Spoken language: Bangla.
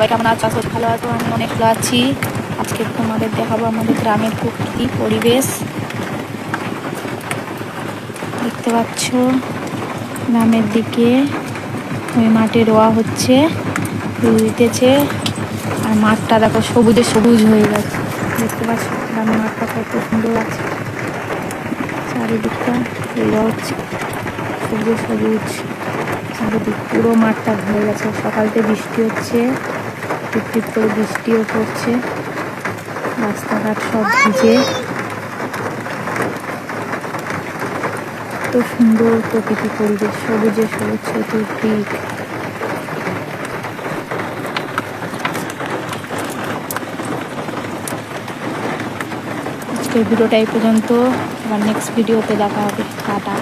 সবাই কেমন আছো? ভালো আছো? আমি অনেক ভালো আছি। আজকে তোমাদের দেখাবো আমাদের গ্রামের প্রকৃতি পরিবেশ। দেখতে পাচ্ছ গ্রামের দিকে ওই মাঠে রোয়া হচ্ছে, রুইতেছে, আর মাঠটা দেখো সবুজে সবুজ হয়ে গেছে। দেখতে পাচ্ছ গ্রামের মাঠটা কত সুন্দর আছে, চারিদিকটা রোয়া হচ্ছে, সবুজ সবুজ চারিদিক, পুরো মাঠটা ভরে গেছে। সকালতে বৃষ্টি হচ্ছে, টিপ টিপ করে বৃষ্টিও পড়ছে, রাস্তাঘাট সব ভিজে। এত সুন্দর প্রকৃতি পরিবেশ, সবুজে সবুজ চতুর্দিক। আজকের ভিডিওটা এই পর্যন্ত, আবার নেক্সট ভিডিওতে দেখা হবে। টাটা।